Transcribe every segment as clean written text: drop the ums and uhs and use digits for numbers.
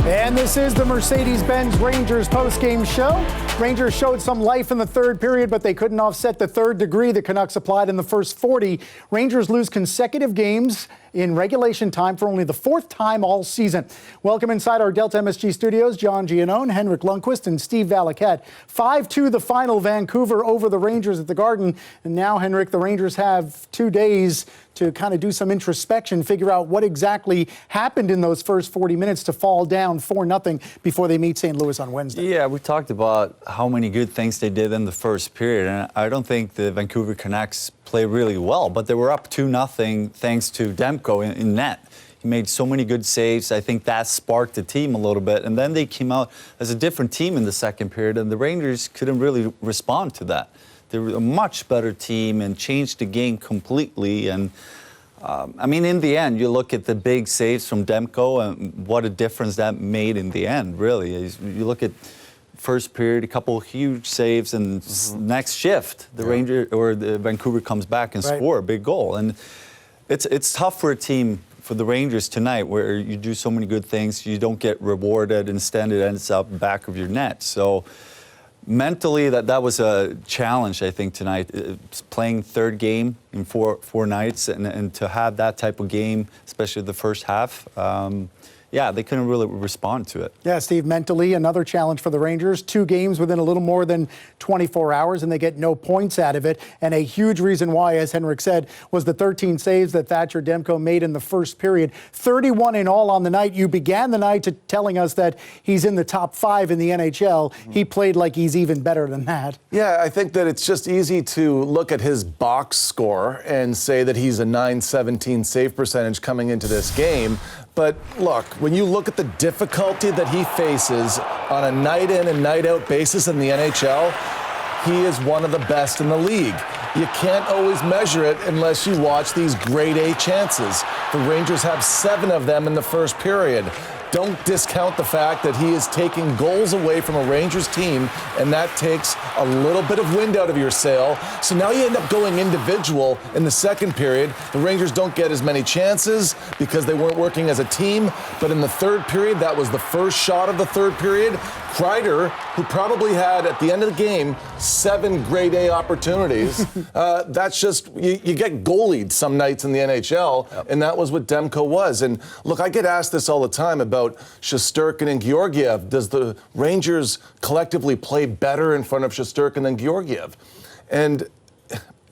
And this is the Mercedes-Benz Rangers post-game show. Rangers showed some life in the third period, but they couldn't offset the third degree the Canucks applied in the first 40. Rangers lose consecutive games in regulation time for only the fourth time all season. Welcome inside our Delta MSG studios, John Giannone, Henrik Lundqvist, and Steve Valiquette. 5-2 the final, Vancouver over the Rangers at the Garden. And now, Henrik, the Rangers have 2 days to kind of do some introspection, figure out what exactly happened in those first 40 minutes to fall down 4-0 before they meet St. Louis on Wednesday. Yeah, we talked about how many good things they did in the first period, and I don't think the Vancouver Canucks played really well, but they were up 2-0 thanks to Demko in net. He made so many good saves. I think that sparked the team a little bit, and then they came out as a different team in the second period, and the Rangers couldn't really respond to that. They were a much better team and changed the game completely. And I mean, in the end, you look at the big saves from Demko and what a difference that made in the end, really. You look at first period, a couple of huge saves, and next shift, the Ranger or the Vancouver comes back and score a big goal. And it's tough for a team, for the Rangers tonight, where you do so many good things, you don't get rewarded, instead it ends up back of your net. So mentally, that was a challenge, I think, tonight. Playing third game in four nights, and to have that type of game, especially the first half, yeah, they couldn't really respond to it. Yeah, Steve, mentally, another challenge for the Rangers. 2 games within a little more than 24 hours, and they get no points out of it. And a huge reason why, as Henrik said, was the 13 saves that Thatcher Demko made in the first period. 31 in all on the night. You began the night telling us that he's in the top 5 in the NHL. He played like he's even better than that. Yeah, I think that it's just easy to look at his box score and say that he's a .917 save percentage coming into this game. But look, when you look at the difficulty that he faces on a night in and night out basis in the NHL, he is one of the best in the league. You can't always measure it unless you watch these grade A chances. The Rangers have 7 of them in the first period. Don't discount the fact that he is taking goals away from a Rangers team, and that takes a little bit of wind out of your sail. So now you end up going individual in the second period. The Rangers don't get as many chances because they weren't working as a team. But in the third period, that was the first shot of the third period. Kreider, who probably had, at the end of the game, 7 grade A opportunities. That's just, you get goalied some nights in the NHL, and that was what Demko was. And look, I get asked this all the time about Shesterkin and Georgiev. Does the Rangers collectively play better in front of Shesterkin than Georgiev? And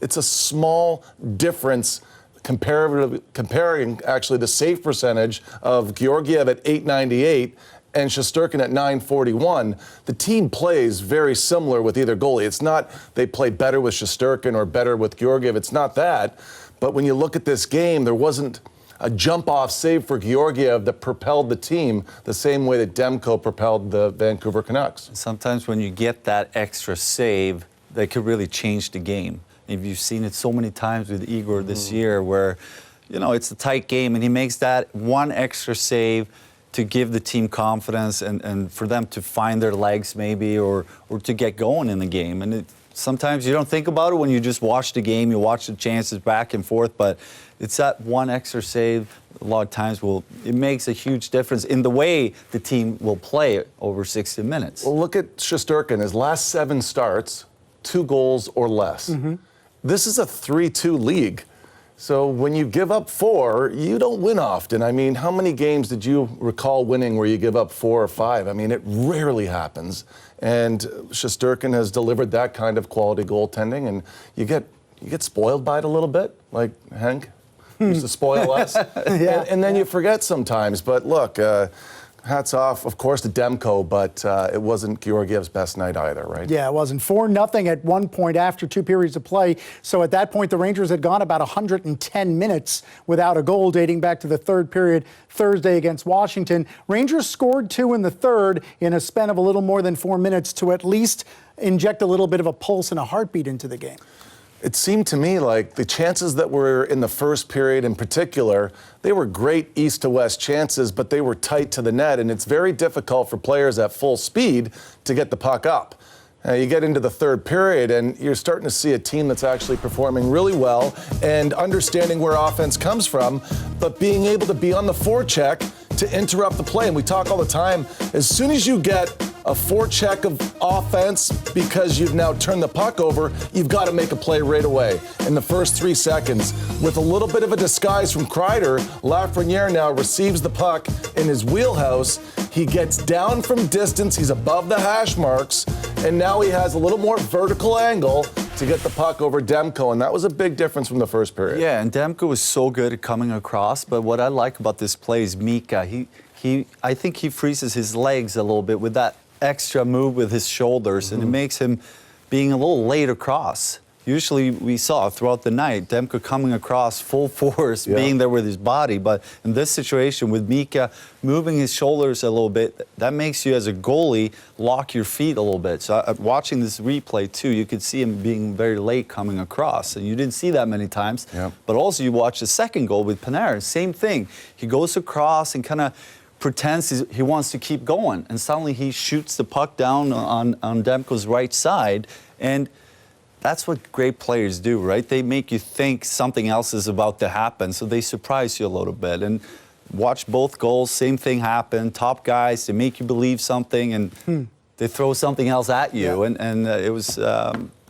it's a small difference comparing actually the save percentage of Georgiev at .898 and Shesterkin at .941. The team plays very similar with either goalie. It's not they play better with Shesterkin or better with Georgiev. It's not that. But when you look at this game, there wasn't a jump-off save for Georgiev that propelled the team the same way that Demko propelled the Vancouver Canucks. Sometimes when you get that extra save, that could really change the game. You've seen it so many times with Igor this year where, you know, it's a tight game and he makes that one extra save to give the team confidence and for them to find their legs maybe or to get going in the game. And sometimes you don't think about it when you just watch the game, you watch the chances back and forth, but it's that one extra save a lot of times it makes a huge difference in the way the team will play over 60 minutes. Well, look at Shesterkin. His last 7 starts, 2 goals or less. This is a 3-2 league. So when you give up 4, you don't win often. I mean, how many games did you recall winning where you give up 4 or 5? I mean, it rarely happens. And Shesterkin has delivered that kind of quality goaltending, and you get spoiled by it a little bit, like Hank used to spoil us. And then you forget sometimes. But look, hats off, of course, to Demko, but it wasn't Georgiev's best night either, right? Yeah, it wasn't. 4-0 at one point after 2 periods of play. So at that point, the Rangers had gone about 110 minutes without a goal, dating back to the third period Thursday against Washington. Rangers scored 2 in the third in a span of a little more than 4 minutes to at least inject a little bit of a pulse and a heartbeat into the game. It seemed to me like the chances that were in the first period in particular, they were great east to west chances, but they were tight to the net, and it's very difficult for players at full speed to get the puck up. You get into the third period, and you're starting to see a team that's actually performing really well and understanding where offense comes from, but being able to be on the forecheck to interrupt the play. And we talk all the time, as soon as you get a forecheck of offense because you've now turned the puck over, you've got to make a play right away in the first 3 seconds. With a little bit of a disguise from Kreider, Lafreniere now receives the puck in his wheelhouse. He gets down from distance, he's above the hash marks, and now he has a little more vertical angle to get the puck over Demko, and that was a big difference from the first period. Yeah, and Demko was so good at coming across, but what I like about this play is Mika. I think he freezes his legs a little bit with that extra move with his shoulders, and it makes him being a little late across. Usually we saw throughout the night Demko coming across full force, being there with his body, but in this situation with Mika moving his shoulders a little bit, that makes you as a goalie lock your feet a little bit. So watching this replay too, you could see him being very late coming across, and you didn't see that many times. But also you watch the second goal with Pettersson, same thing. He goes across and kind of pretends he wants to keep going, and suddenly he shoots the puck down on Demko's right side, and that's what great players do, right? They make you think something else is about to happen, so they surprise you a little bit. And watch both goals, same thing happen. Top guys, they make you believe something, and they throw something else at you. And it was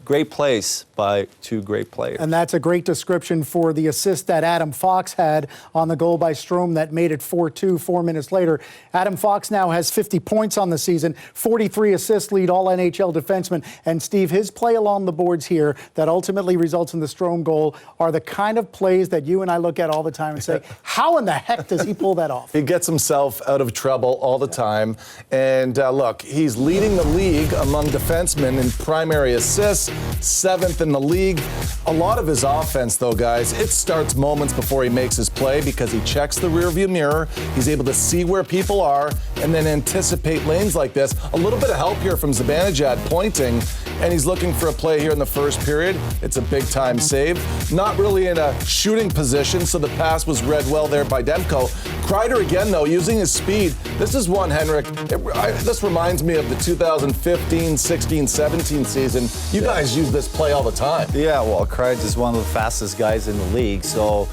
great plays by two great players. And that's a great description for the assist that Adam Fox had on the goal by Strome that made it 4-2 4 minutes later. Adam Fox now has 50 points on the season, 43 assists, lead all NHL defensemen. And Steve, his play along the boards here that ultimately results in the Strome goal are the kind of plays that you and I look at all the time and say, how in the heck does he pull that off? He gets himself out of trouble all the time. And look, he's leading the league among defensemen in primary assists, 7th in the league. A lot of his offense, though, guys, it starts moments before he makes his play because he checks the rearview mirror. He's able to see where people are and then anticipate lanes like this. A little bit of help here from Zibanejad pointing, and he's looking for a play here in the first period. It's a big-time save. Not really in a shooting position, so the pass was read well there by Demko. Kreider again, though, using his speed. This is one, Henrik. This reminds me of the 2015, 16, 17 season. You guys use this play all the time. Yeah, well, Kreider is one of the fastest guys in the league, so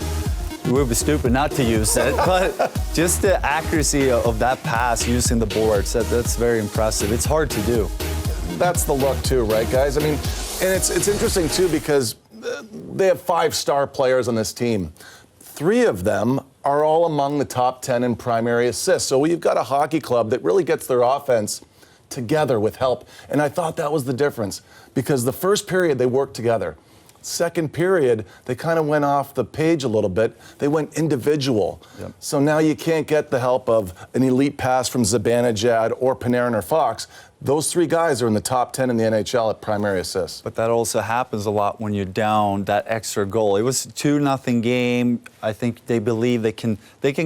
we would be stupid not to use it. But just the accuracy of that pass using the boards, that's very impressive. It's hard to do. That's the look, too, right, guys? I mean, and it's interesting, too, because they have 5-star players on this team. 3 of them are all among the top 10 in primary assists. So you've got a hockey club that really gets their offense together with help. And I thought that was the difference because the first period they worked together. Second period, they kind of went off the page a little bit. They went individual. So now you can't get the help of an elite pass from Zibanejad or Panarin or Fox. Those 3 guys are in the top 10 in the NHL at primary assists. But that also happens a lot when you're down that extra goal. It was a 2-0 game. I think they believe they can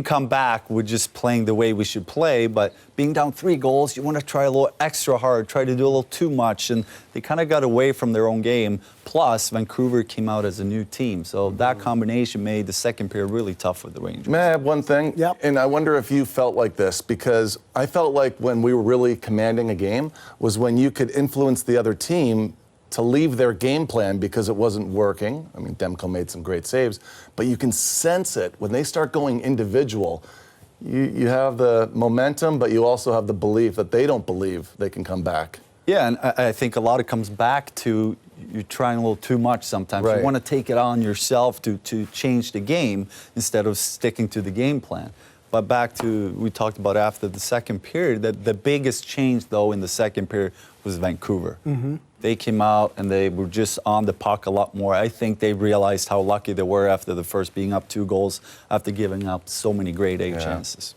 come back with just playing the way we should play. But being down 3 goals, you want to try a little extra hard, try to do a little too much. And they kind of got away from their own game. Plus, Vancouver came out as a new team. So that combination made the second period really tough for the Rangers. May I add one thing? Yep. And I wonder if you felt like this, because I felt like when we were really commanding a game was when you could influence the other team to leave their game plan because it wasn't working. I mean, Demko made some great saves, but you can sense it when they start going individual. You have the momentum, but you also have the belief that they don't believe they can come back. Yeah, and I think a lot of it comes back to you're trying a little too much sometimes. Right. You want to take it on yourself to change the game instead of sticking to the game plan. But back to, we talked about after the second period, that the biggest change, though, in the second period was Vancouver. They came out and they were just on the puck a lot more. I think they realized how lucky they were after the first being up 2 goals after giving up so many grade A chances.